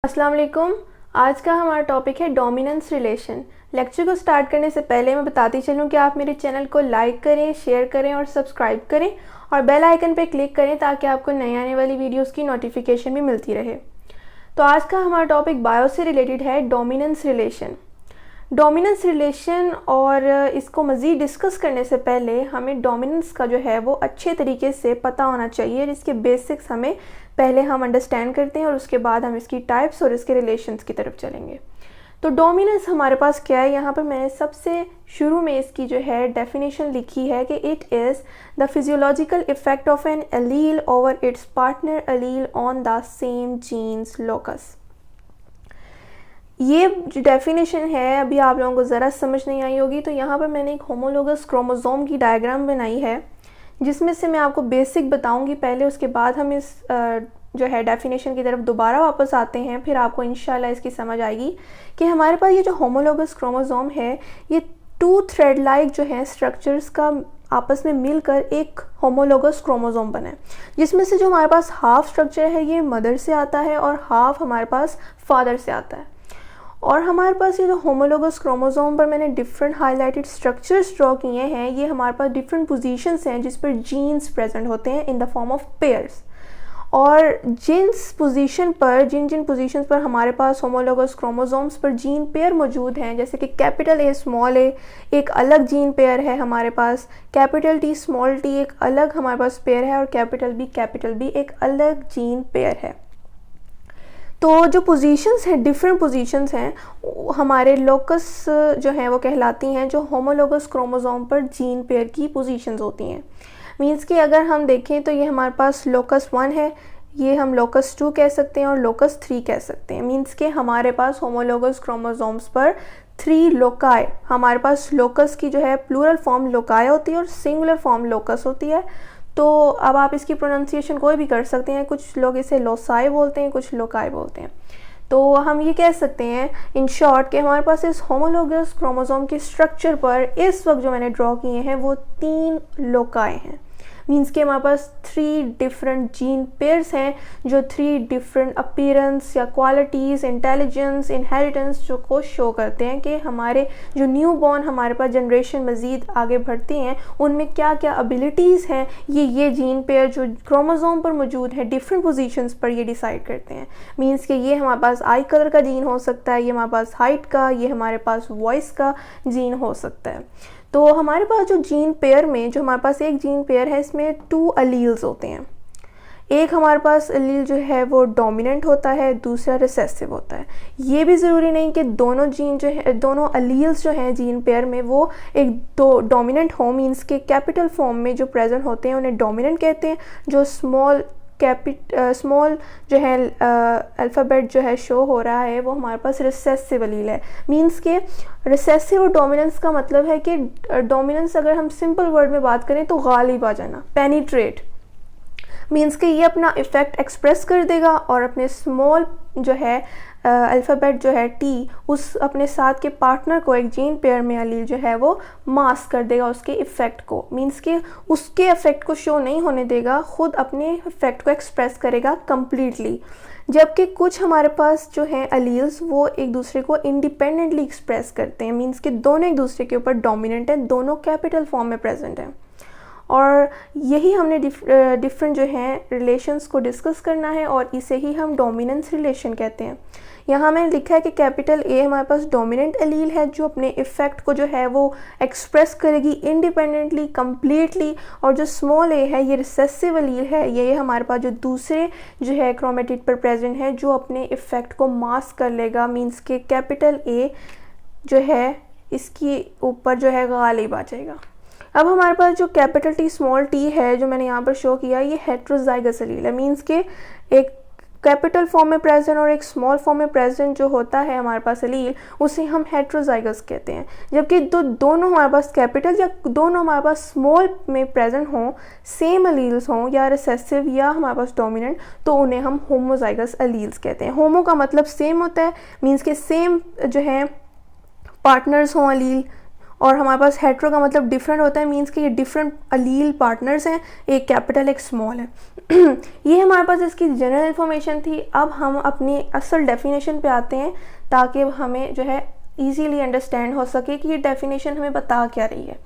अस्सलाम वालेकुम। आज का हमारा टॉपिक है डोमिनेंस रिलेशन। लेक्चर को स्टार्ट करने से पहले मैं बताती चलूँ कि आप मेरे चैनल को लाइक करें, शेयर करें और सब्सक्राइब करें और बेल आइकन पर क्लिक करें ताकि आपको नई आने वाली वीडियोस की नोटिफिकेशन भी मिलती रहे। तो आज का हमारा टॉपिक बायो से रिलेटेड है, डोमिनेंस रिलेशन। डोमिनेंस रिलेशन और इसको मज़ीद डिस्कस करने से पहले हमें डोमिनेंस का जो है वो अच्छे तरीके से पता होना चाहिए, जिसके बेसिक्स हमें पहले हम अंडरस्टैंड करते हैं और उसके बाद हम इसकी टाइप्स और इसके रिलेशंस की तरफ चलेंगे। तो डोमिनेंस हमारे पास क्या है, यहाँ पर मैंने सबसे शुरू में इसकी जो है डेफिनेशन लिखी है कि it is the physiological effect of an allele over its partner allele on the same genes locus. ये जो डेफिनेशन है अभी आप लोगों को ज़रा समझ नहीं आई होगी, तो यहाँ पर मैंने एक होमोलोगस क्रोमोसोम की डायग्राम बनाई है जिसमें से मैं आपको बेसिक बताऊंगी पहले, उसके बाद हम इस जो है डेफिनेशन की तरफ दोबारा वापस आते हैं। फिर आपको इंशाल्लाह इसकी समझ आएगी कि हमारे पास ये जो होमोलोगस क्रोमोसोम है ये 2 थ्रेड लाइक जो है स्ट्रक्चर्स का आपस में मिलकर एक होमोलोगस क्रोमोसोम बना है, जिसमें से जो हमारे पास हाफ स्ट्रक्चर है ये मदर से आता है और हाफ हमारे पास फादर से आता है। और हमारे पास ये जो होमोलोगस क्रोमोसोम पर मैंने डिफरेंट हाईलाइटेड स्ट्रक्चर्स ड्रॉ किए हैं, ये हमारे पास डिफरेंट पोजीशंस हैं जिस पर जीन्स प्रेजेंट होते हैं in the form of pairs. और जिन पोजीशंस पर हमारे पास होमोलोगस क्रोमोसोम्स पर जीन पेयर मौजूद हैं, जैसे कि कैपिटल ए स्मॉल ए एक अलग जीन पेयर है हमारे पास, कैपिटल टी स्मॉल टी एक अलग हमारे पास पेयर है और कैपिटल बी एक अलग जीन पेयर है। तो जो पोजीशंस हैं, डिफरेंट पोजीशंस हैं, हमारे लोकस जो हैं वो कहलाती हैं, जो होमोलोगस क्रोमोसोम पर जीन पेयर की पोजीशंस होती हैं। मींस कि अगर हम देखें तो ये हमारे पास लोकस 1 है, ये हम लोकस 2 कह सकते हैं और लोकस 3 कह सकते हैं। मींस कि हमारे पास होमोलोगस क्रोमोसोम्स पर 3 लोकाई, हमारे पास लोकस की जो है प्लूरल फॉर्म लोकाई होती है और सिंगुलर फॉर्म लोकस होती है। तो अब आप इसकी प्रोनाउंसिएशन कोई भी कर सकते हैं, कुछ लोग इसे लोसाई बोलते हैं, कुछ लोकाई बोलते हैं। तो हम ये कह सकते हैं इन शॉर्ट कि हमारे पास इस होमोलोगस क्रोमोसोम के स्ट्रक्चर पर इस वक्त जो मैंने ड्रॉ किए हैं वो 3 लोकाई हैं। मीन्स कि हमारे पास 3 डिफरेंट जीन पेयर्स हैं जो 3 डिफरेंट अपीयरेंस या क्वालिटीज़, इंटेलिजेंस, इनहेरिटेंस जो को शो करते हैं कि हमारे जो न्यू बॉर्न हमारे पास जनरेशन मज़ीद आगे बढ़ती हैं उनमें क्या क्या एबिलिटीज़ हैं, ये जीन पेयर जो क्रोमोसोम पर मौजूद है डिफरेंट पोजीशंस पर ये डिसाइड करते हैं। मीन्स कि ये हमारे पास आई कलर का जीन हो सकता है, ये हमारे पास हाइट का, ये हमारे पास वॉइस का जीन हो सकता है। तो हमारे पास जो जीन पेयर में जो हमारे पास एक जीन पेयर है इसमें 2 अलील्स होते हैं। एक हमारे पास अलील जो है वो डोमिनेंट होता है, दूसरा रिसेसिव होता है। ये भी ज़रूरी नहीं कि दोनों जीन जो है, दोनों अलील्स जो हैं जीन पेयर में वो एक दो डोमिनेंट हो। मीन्स के कैपिटल फॉर्म में जो प्रेजेंट होते हैं उन्हें डोमिनेंट कहते हैं, जो स्मॉल जो है अल्फ़ाबेट जो है शो हो रहा है वो हमारे पास रिसेसिव अलील है। मींस के रिसेसिव और डोमिनेंस का मतलब है कि डोमिनेंस अगर हम सिंपल वर्ड में बात करें तो गालिब आ जाना, पेनिट्रेट। मींस कि ये अपना इफ़ेक्ट एक्सप्रेस कर देगा और अपने स्मॉल जो है अल्फ़ाबेट जो है टी उस अपने साथ के पार्टनर को एक जीन पेयर में अलील जो है वो मास्क कर देगा उसके इफ़ेक्ट को। मींस कि उसके इफ़ेक्ट को शो नहीं होने देगा, ख़ुद अपने इफ़ेक्ट को एक्सप्रेस करेगा कम्प्लीटली। जबकि कुछ हमारे पास जो हैं अलील्स वो एक दूसरे को इंडिपेंडेंटली एक्सप्रेस करते हैं। मींस कि दोनों एक दूसरे के ऊपर डोमिनेंट हैं, दोनों कैपिटल फॉर्म में प्रेजेंट हैं। और यही हमने डिफरेंट जो हैं रिलेशंस को डिस्कस करना है और इसे ही हम डोमिनेंस रिलेशन कहते हैं। यहाँ मैंने लिखा है कि कैपिटल ए हमारे पास डोमिनेंट अलील है जो अपने इफ़ेक्ट को जो है वो एक्सप्रेस करेगी इंडिपेंडेंटली, कम्प्लीटली, और जो स्मॉल ए है ये रिसेसिव अलील है, ये हमारे पास जो दूसरे जो है क्रोमेटिड पर प्रेजेंट है जो अपने इफ़ेक्ट को मास्क कर लेगा। मीन्स के कैपिटल ए जो है इसके ऊपर जो है गालिब आ जाएगा। अब हमारे पास जो कैपिटल टी स्मॉल टी है जो मैंने यहाँ पर शो किया, ये हेट्रोजाइगस अलील है। मीन्स के एक कैपिटल फॉर्म में प्रेजेंट और एक स्मॉल फॉर्म में प्रेजेंट जो होता है हमारे पास अलील उसे हम हेट्रोजाइगस कहते हैं। जबकि दोनों हमारे पास कैपिटल या दोनों हमारे पास स्मॉल में प्रेजेंट हों, सेम अलील्स हों या रिसेसिव या हमारे पास डोमिनेंट, तो उन्हें हम होमोजाइगस अलील्स कहते हैं। होमो का मतलब सेम होता है, मीन्स के सेम जो है पार्टनर्स हों अलील, और हमारे पास हेट्रो का मतलब डिफरेंट होता है, मींस कि ये डिफरेंट अलील पार्टनर्स हैं, एक कैपिटल एक स्मॉल है। ये हमारे पास इसकी जनरल इन्फॉर्मेशन थी। अब हम अपनी असल डेफिनेशन पे आते हैं ताकि हमें जो है ईजीली अंडरस्टैंड हो सके कि ये डेफिनेशन हमें बता क्या रही है।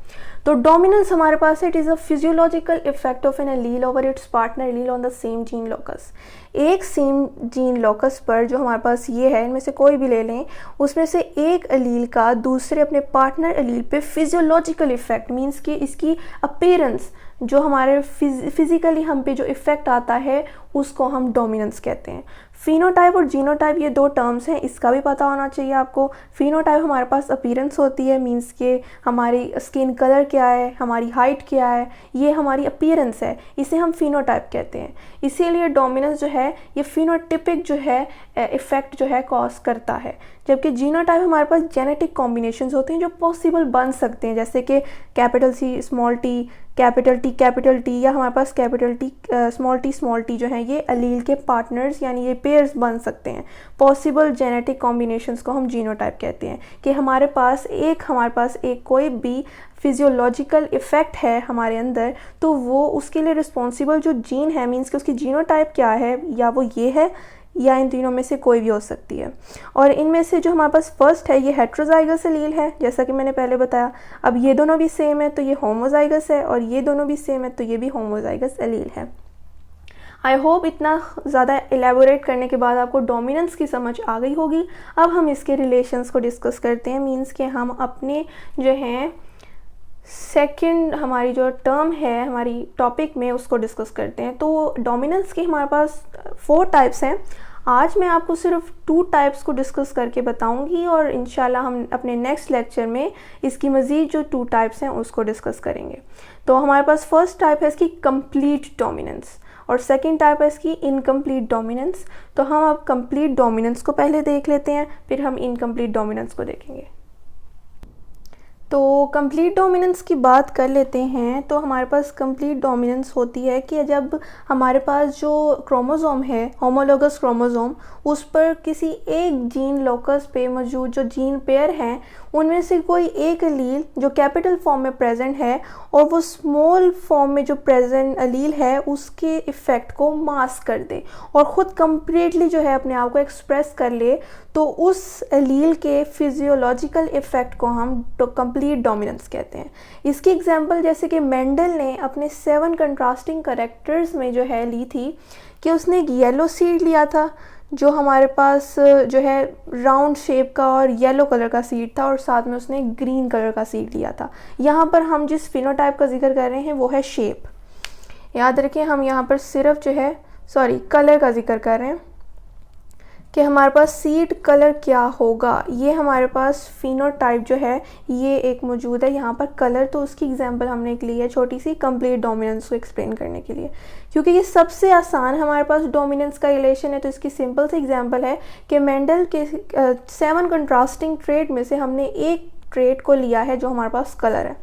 तो डोमिनेंस हमारे पास है, it is a physiological effect of an allele over its partner allele on the same gene locus. एक सेम जीन लोकस पर जो हमारे पास ये है, इनमें से कोई भी ले लें, उसमें से एक एलील का दूसरे अपने पार्टनर एलील पे फिजियोलॉजिकल इफेक्ट मीन्स कि इसकी अपीयरेंस जो हमारे फिजिकली हम पे जो इफ़ेक्ट आता है उसको हम डोमिनेंस कहते हैं। फिनोटाइप और जीनोटाइप ये दो टर्म्स हैं, इसका भी पता होना चाहिए आपको। फिनोटाइप हमारे पास अपीयरेंस होती है, मींस के हमारी स्किन कलर क्या है, हमारी हाइट क्या है, ये हमारी अपीयरेंस है, इसे हम फिनोटाइप कहते हैं। इसीलिए डोमिनेंस जो है ये फिनोटिपिक जो है इफ़ेक्ट जो है कॉज करता है। जबकि जीनोटाइप हमारे पास जेनेटिक कॉम्बिनेशंस होते हैं जो पॉसिबल बन सकते हैं, जैसे कि capital C small T capital T, या हमारे पास कैपिटल टी स्मॉल टी जो है ये अलील के पार्टनर्स यानी ये पेयर्स बन सकते हैं। पॉसिबल जेनेटिक कॉम्बिनेशंस को हम जीनोटाइप कहते हैं कि हमारे पास एक कोई भी फिजियोलॉजिकल इफ़ेक्ट है हमारे अंदर, तो वो उसके लिए रिस्पॉन्सिबल जो जीन है, मीन्स कि उसकी जीनोटाइप क्या है, या वो ये है या इन तीनों में से कोई भी हो सकती है। और इनमें से जो हमारे पास फर्स्ट है ये हेट्रोजाइगस एलील है, जैसा कि मैंने पहले बताया। अब ये दोनों भी सेम है तो ये होमोजाइगस है, और ये दोनों भी सेम है तो ये भी होमोजाइगस एलील है। आई होप इतना ज़्यादा एलेबोरेट करने के बाद आपको डोमिनेंस की समझ आ गई होगी। अब हम इसके रिलेशंस को डिस्कस करते हैं, मीन्स कि हम अपने जो हैं सेकंड हमारी जो टर्म है हमारी टॉपिक में उसको डिस्कस करते हैं। तो डोमिनेंस के हमारे पास 4 टाइप्स हैं। आज मैं आपको सिर्फ 2 टाइप्स को डिस्कस करके बताऊंगी, और इंशाल्लाह हम अपने नेक्स्ट लेक्चर में इसकी मज़ीद जो 2 टाइप्स हैं उसको डिस्कस करेंगे। तो हमारे पास फर्स्ट टाइप है इसकी कंप्लीट डोमिनेंस, और सेकंड टाइप है इसकी इनकम्प्लीट डोमिनेंस। तो हम अब कंप्लीट डोमिनेंस को पहले देख लेते हैं, फिर हम इनकम्प्लीट डोमिनेंस को देखेंगे। तो कंप्लीट डोमिनेंस की बात कर लेते हैं। तो हमारे पास कंप्लीट डोमिनेंस होती है कि जब हमारे पास जो क्रोमोसोम है होमोलोगस क्रोमोसोम, उस पर किसी एक जीन लोकस पे मौजूद जो जीन पेयर हैं उनमें से कोई एक एलील जो कैपिटल फॉर्म में प्रेजेंट है और वो स्मॉल फॉर्म में जो प्रेजेंट एलील है उसके इफ़ेक्ट को मास्क कर दे और ख़ुद कम्प्लीटली जो है अपने आप को एक्सप्रेस कर ले, तो उस एलील के फिजियोलॉजिकल इफ़ेक्ट को हम कंप्लीट डोमिनेंस कहते हैं। इसकी एग्जांपल जैसे कि मेंडल ने अपने 7 कंट्रास्टिंग कैरेक्टर्स में जो है ली थी कि उसने एक येलो सीड लिया था जो हमारे पास जो है राउंड शेप का और येलो कलर का सीड था, और साथ में उसने ग्रीन कलर का सीड लिया था। यहाँ पर हम जिस फिनोटाइप का जिक्र कर रहे हैं वो है शेप। याद रखें हम यहाँ पर सिर्फ जो है कलर का जिक्र कर रहे हैं कि हमारे पास सीड कलर क्या होगा। ये हमारे पास फिनोटाइप जो है ये एक मौजूद है यहाँ पर कलर, तो उसकी एग्जांपल हमने एक ली है छोटी सी कंप्लीट डोमिनेंस को एक्सप्लेन करने के लिए, क्योंकि ये सबसे आसान हमारे पास डोमिनेंस का रिलेशन है। तो इसकी सिंपल सी एग्जांपल है कि मेंडल के 7 कंट्रास्टिंग ट्रेट में से हमने एक ट्रेट को लिया है जो हमारे पास कलर है।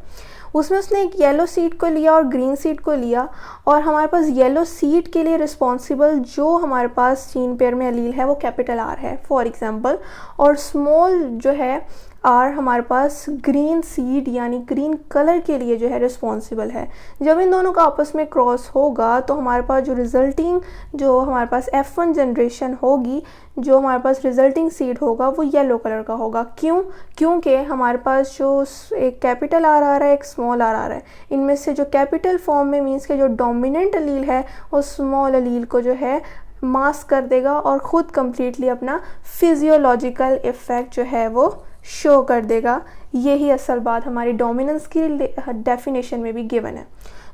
उसमें उसने एक येलो सीड को लिया और ग्रीन सीड को लिया, और हमारे पास येलो सीड के लिए रिस्पॉन्सिबल जो हमारे पास जीन पेयर में एलील है वो कैपिटल आर है फॉर एग्जांपल, और स्मॉल जो है आर हमारे पास ग्रीन सीड यानी ग्रीन कलर के लिए जो है रिस्पॉन्सिबल है। जब इन दोनों का आपस में क्रॉस होगा तो हमारे पास जो रिजल्टिंग जो हमारे पास F1 जनरेशन होगी, जो हमारे पास रिजल्टिंग सीड होगा वो येलो कलर का होगा। क्योंकि हमारे पास जो एक कैपिटल आर आ रहा है एक स्मॉल आर आ रहा है, इनमें से जो कैपिटल फॉर्म में मीन्स के जो डोमिनेंट एलील है वो स्मॉल एलील को जो है मास्क कर देगा और ख़ुद कम्प्लीटली अपना फिजियोलॉजिकल इफ़ेक्ट जो है वो शो कर देगा। यही असल बात हमारी डोमिनेंस की डेफिनेशन में भी गिवन है।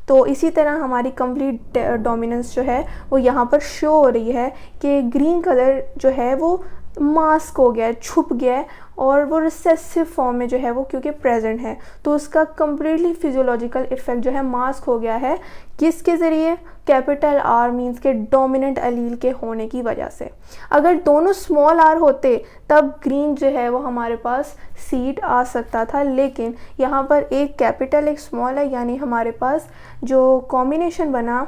तो इसी तरह हमारी कंप्लीट डोमिनेंस जो है वो यहाँ पर शो हो रही है कि ग्रीन कलर जो है वो मास्क हो गया है, छुप गया है, और वो रिसेसिव फॉर्म में जो है वो क्योंकि प्रेजेंट है तो उसका कम्प्लीटली फिजियोलॉजिकल इफ़ेक्ट जो है मास्क हो गया है। किसके ज़रिए? कैपिटल आर मीन्स के डोमिनेंट एलील के होने की वजह से। अगर दोनों स्मॉल आर होते तब ग्रीन जो है वो हमारे पास सीड आ सकता था, लेकिन यहाँ पर एक कैपिटल एक स्मॉल है, यानी हमारे पास जो कॉम्बिनेशन बना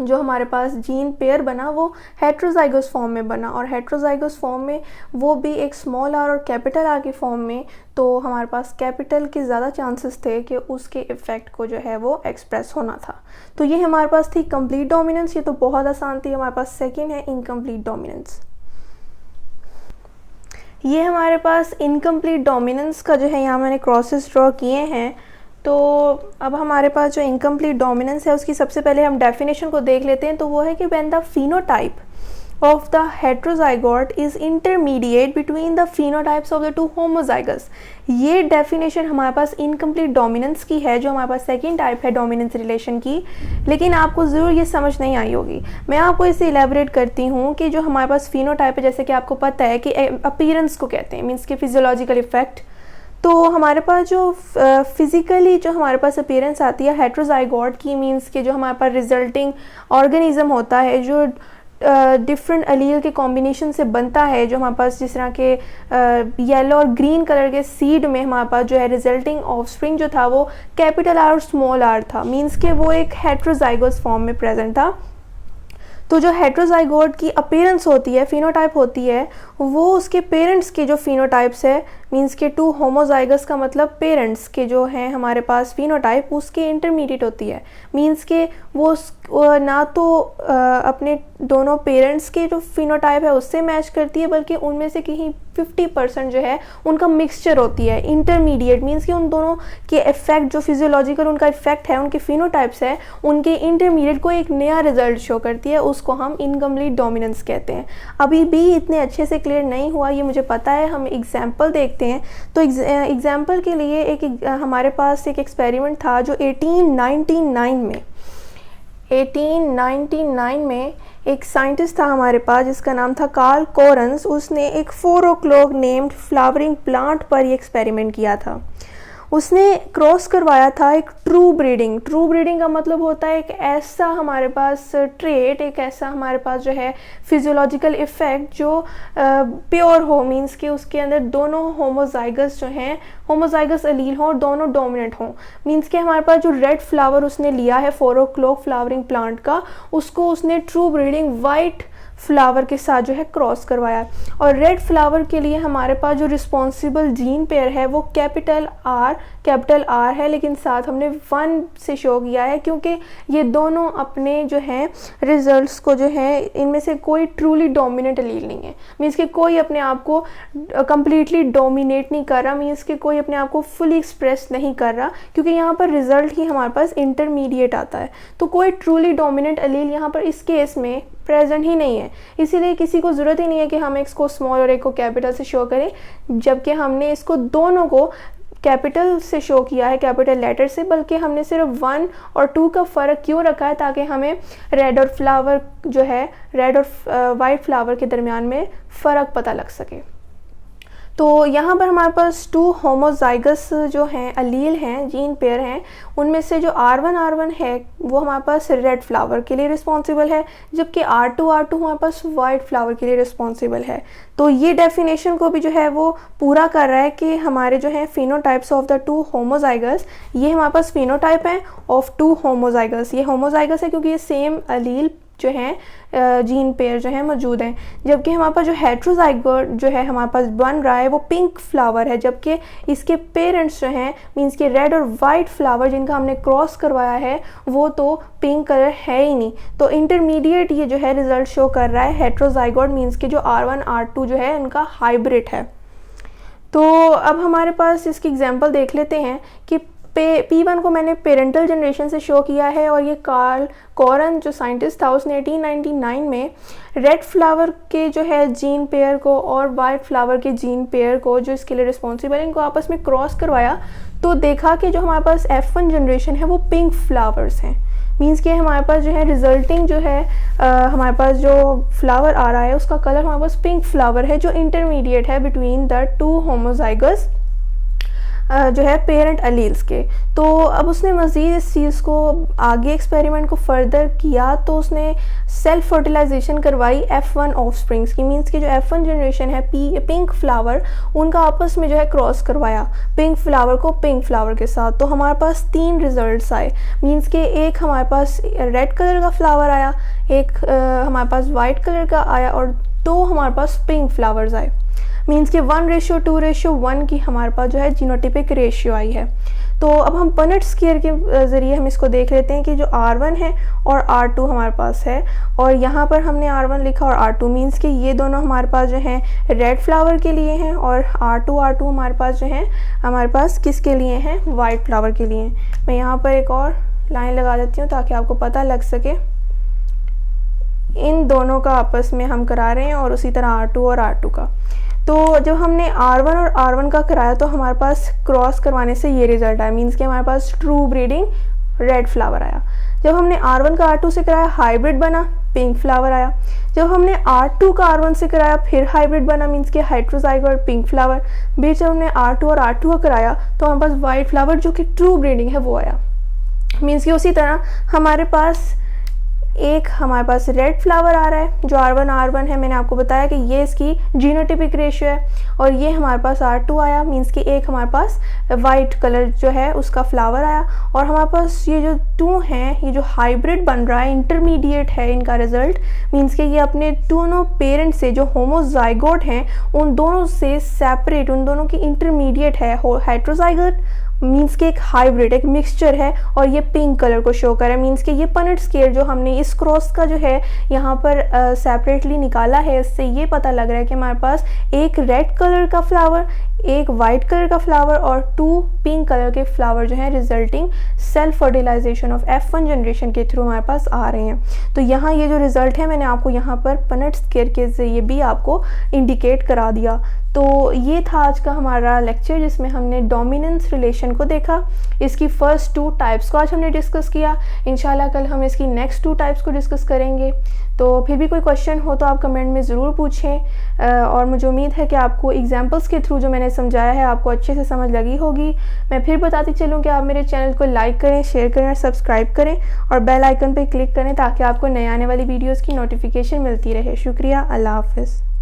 जो हमारे पास जीन पेयर बना वो हेट्रोजाइगस फॉर्म में बना, और हेट्रोजाइगस फॉर्म में वो भी एक स्मॉल आर और कैपिटल आर के फॉर्म में, तो हमारे पास कैपिटल के ज़्यादा चांसेस थे कि उसके इफ़ेक्ट को जो है वो एक्सप्रेस होना था। तो ये हमारे पास थी कंप्लीट डोमिनेंस, ये तो बहुत आसान थी। हमारे पास सेकेंड है इनकम्प्लीट डोमिनेंस। ये हमारे पास इनकम्प्लीट डोमिनेंस का जो है यहाँ मैंने क्रॉसेस ड्रॉ किए हैं। तो अब हमारे पास जो इनकम्प्लीट डोमिनेंस है उसकी सबसे पहले हम डेफिनेशन को देख लेते हैं। तो वो है कि when the phenotype of the heterozygote is intermediate between the phenotypes of the two homozygous। ये डेफिनेशन हमारे पास इनकम्प्लीट डोमिनेंस की है, जो हमारे पास सेकेंड टाइप है डोमिनेंस रिलेशन की, लेकिन आपको ज़रूर ये समझ नहीं आई होगी। मैं आपको इसे इलेबोरेट करती हूँ कि जो हमारे पास फिनोटाइप है, जैसे कि आपको पता है कि अपीयरेंस को कहते हैं, मीन्स के फिजियोलॉजिकल इफेक्ट। तो हमारे पास जो फिज़िकली जो हमारे पास अपीयरेंस आती है हेट्रोजाइगोट की, मीन्स के जो हमारे पास रिजल्टिंग ऑर्गेनिज्म होता है जो डिफरेंट अलील के कॉम्बिनेशन से बनता है, जो हमारे पास जिस तरह के येलो और ग्रीन कलर के सीड में हमारे पास जो है रिजल्टिंग ऑफस्प्रिंग जो था वो कैपिटल आर और स्मॉल आर था, मीन्स के वो एक हेट्रोजाइगोस फॉर्म में प्रेजेंट था। तो जो हेट्रोजाइगोट की अपीयरेंस होती है, फिनोटाइप होती है, वो उसके पेरेंट्स के जो फिनोटाइप्स है, मीन्स के टू होमोजाइगस का मतलब पेरेंट्स के जो हैं हमारे पास फिनोटाइप, उसके इंटरमीडिएट होती है। मीन्स के वो ना तो अपने दोनों पेरेंट्स के जो फिनोटाइप है उससे मैच करती है, बल्कि उनमें से कहीं 50% जो है उनका मिक्सचर होती है। इंटरमीडिएट मीन्स कि उन दोनों के इफेक्ट जो फिजियोलॉजिकल उनका इफेक्ट है, उनके फिनोटाइप्स है, उनके इंटरमीडिएट को एक नया रिजल्ट शो करती है, उसको हम इनकम्प्लीट डोमिनेंस कहते हैं। अभी भी इतने अच्छे से क्लियर नहीं हुआ ये मुझे पता है, हम एग्जाम्पल देखते हैं। तो एग्जाम्पल के लिए एक हमारे पास एक एक्सपेरिमेंट था जो 1899 में एक साइंटिस्ट था हमारे पास जिसका नाम था कार्ल कोरन्स। उसने एक 4 o'clock नेम्ड फ्लावरिंग प्लांट पर ये एक्सपेरिमेंट किया था। उसने क्रॉस करवाया था एक ट्रू ब्रीडिंग। ट्रू ब्रीडिंग का मतलब होता है एक ऐसा हमारे पास ट्रेट, एक ऐसा हमारे पास जो है फिजियोलॉजिकल इफेक्ट जो प्योर हो, मींस कि उसके अंदर दोनों होमोजाइगस जो हैं, होमोजाइगस अलील हों और दोनों डोमिनेंट हों। मींस कि हमारे पास जो रेड फ्लावर उसने लिया है 4 o'clock फ्लावरिंग प्लांट का, उसको उसने ट्रू ब्रीडिंग वाइट फ्लावर के साथ जो है क्रॉस करवाया। और रेड फ्लावर के लिए हमारे पास जो रिस्पॉन्सिबल जीन पेयर है वो कैपिटल आर है, लेकिन साथ हमने 1 से शो किया है क्योंकि ये दोनों अपने जो हैं रिजल्ट्स को जो है इनमें से कोई ट्रूली डोमिनेट अलील नहीं है। मीन्स कि कोई अपने आप को कम्प्लीटली डोमिनेट नहीं कर रहा, मीन्स कि कोई अपने आप को फुली एक्सप्रेस नहीं कर रहा, क्योंकि यहाँ पर रिजल्ट ही हमारे पास इंटरमीडिएट आता है। तो कोई ट्रूली डोमिनेट अलील यहाँ पर इस केस में प्रेजेंट ही नहीं है, इसीलिए किसी को ज़रूरत ही नहीं है कि हम एक को स्मॉल और एक को कैपिटल से शो करें, जबकि हमने इसको दोनों को कैपिटल से शो किया है, कैपिटल लेटर से, बल्कि हमने सिर्फ 1 और 2 का फ़र्क क्यों रखा है ताकि हमें रेड और फ्लावर जो है रेड और वाइट फ्लावर के दरमियान में फ़र्क पता लग सके। तो यहाँ पर हमारे पास 2 होमोजाइगस जो हैं अलील हैं, जीन पेयर हैं, उनमें से जो R1 है वो हमारे पास रेड फ्लावर के लिए रिस्पॉन्सिबल है, जबकि R2 हमारे पास वाइट फ्लावर के लिए रिस्पॉन्सिबल है। तो ये डेफिनेशन को भी जो है वो पूरा कर रहा है कि हमारे जो है फिनोटाइप्स ऑफ द 2 होमोजाइगस, ये हमारे पास फिनोटाइप है ऑफ 2 होमोजाइगस। ये होमोजाइगस है क्योंकि ये सेम अलील जो हैं जीन पेयर जो है मौजूद हैं, जबकि हमारे पास जो हेट्रोजाइगोट जो है हमारे पास बन रहा है वो पिंक फ्लावर है, जबकि इसके पेरेंट्स जो हैं मींस के रेड और वाइट फ्लावर जिनका हमने क्रॉस करवाया है वो तो पिंक कलर है ही नहीं। तो इंटरमीडिएट ये जो है रिजल्ट शो कर रहा है हेट्रोजाइगोट, मींस के जो R1 R2 जो है उनका हाइब्रिड है। तो अब हमारे पास इसकी एग्जांपल देख लेते हैं कि P1 को मैंने पेरेंटल जनरेशन से शो किया है, और ये कार्ल कोरन जो साइंटिस्ट था उसने 1899 में रेड फ्लावर के जो है जीन पेयर को और वाइट फ्लावर के जीन पेयर को जो इसके लिए रिस्पॉन्सिबल है इनको आपस में क्रॉस करवाया। तो देखा कि जो हमारे पास F1 जनरेशन है वो पिंक फ्लावर्स हैं, मींस कि हमारे पास जो है रिजल्टिंग जो है हमारे पास जो फ्लावर आ रहा है उसका कलर हमारे पास पिंक फ्लावर है, जो इंटरमीडिएट है बिटवीन द 2 होमोजाइगस जो है पेरेंट अलील्स के। तो अब उसने मज़ीद इस चीज़ को आगे एक्सपेरिमेंट को फर्दर किया, तो उसने सेल्फ फर्टिलाइजेशन करवाई F1 ऑफस्प्रिंग्स की। मींस कि जो F1 जनरेशन है पिंक फ्लावर, उनका आपस में जो है क्रॉस करवाया पिंक फ्लावर को पिंक फ्लावर के साथ। तो हमारे पास 3 रिजल्ट्स आए। मींस कि एक हमारे पास रेड कलर का फ्लावर आया, एक हमारे पास वाइट कलर का आया, और 2 हमारे पास पिंक फ्लावर्स आए। मींस कि 1:2:1 की हमारे पास जो है जीनोटिपिक रेशियो आई है। तो अब हम पनेट स्क्वायर के ज़रिए हम इसको देख लेते हैं कि जो R1 है और R2 हमारे पास है, और यहाँ पर हमने R1 लिखा और R2, मींस कि ये दोनों हमारे पास जो हैं रेड फ्लावर के लिए हैं, और R2 हमारे पास जो हैं हमारे पास किसके लिए हैं, वाइट फ्लावर के लिए। मैं यहाँ पर एक और लाइन लगा देती हूँ ताकि आपको पता लग सके। इन दोनों का आपस में हम करा रहे हैं, और उसी तरह R2 और R2 का। तो जब हमने R1 और R1 का कराया तो हमारे पास क्रॉस करवाने से ये रिज़ल्ट आया। मींस कि हमारे पास ट्रू ब्रीडिंग रेड फ्लावर आया। जब हमने R1 का R2 से कराया, हाइब्रिड बना, पिंक फ्लावर आया। जब हमने R2 का R1 से कराया, फिर हाइब्रिड बना, मींस कि हेटेरोजाइगोट पिंक फ्लावर। बीच जब हमने R2 और R2 का कराया तो हमारे पास वाइट फ्लावर जो कि ट्रू ब्रीडिंग है वो आया। मींस कि उसी तरह हमारे पास एक हमारे पास रेड फ्लावर आ रहा है जो R1 है। मैंने आपको बताया कि ये इसकी जीनोटिपिक रेशियो है, और ये हमारे पास R2 आया। मींस कि एक हमारे पास वाइट कलर जो है उसका फ्लावर आया, और हमारे पास ये जो 2 हैं, ये जो हाइब्रिड बन रहा है, इंटरमीडिएट है इनका रिजल्ट। मींस कि ये अपने दोनों पेरेंट से जो होमोजाइगोट हैं उन दोनों से सेपरेट, उन दोनों की इंटरमीडिएट है। हेटेरोजाइगोट मींस कि एक हाइब्रिड, एक मिक्सचर है, और ये पिंक कलर को शो कर रहा है। मींस कि ये पनेट स्क्वायर जो हमने इस क्रॉस का जो है यहाँ पर सेपरेटली निकाला है, इससे ये पता लग रहा है कि हमारे पास एक रेड कलर का फ्लावर, एक वाइट कलर का फ्लावर और 2 पिंक कलर के फ्लावर जो है resulting self fertilisation of F1 generation के थ्रू हमारे पास आ रहे हैं। तो यहाँ ये जो रिज़ल्ट है मैंने आपको यहाँ पर पनेट स्क्वायर के ज़रिए भी आपको इंडिकेट करा दिया। तो ये था आज का हमारा लेक्चर जिसमें हमने डोमिनेंस रिलेशन को देखा। इसकी फर्स्ट 2 टाइप्स को आज हमने डिस्कस किया। इंशाल्लाह कल हम इसकी नेक्स्ट 2 टाइप्स को डिस्कस करेंगे। तो फिर भी कोई क्वेश्चन हो तो आप कमेंट में ज़रूर पूछें, और मुझे उम्मीद है कि आपको एग्जांपल्स के थ्रू जो मैंने समझाया है आपको अच्छे से समझ लगी होगी। मैं फिर बताती चलूँ कि आप मेरे चैनल को लाइक करें, शेयर करें और सब्सक्राइब करें, और बेल आइकन पर क्लिक करें ताकि आपको नए आने वाली वीडियोज़ की नोटिफिकेशन मिलती रहे। शुक्रिया, अल्लाह हाफ़िज़।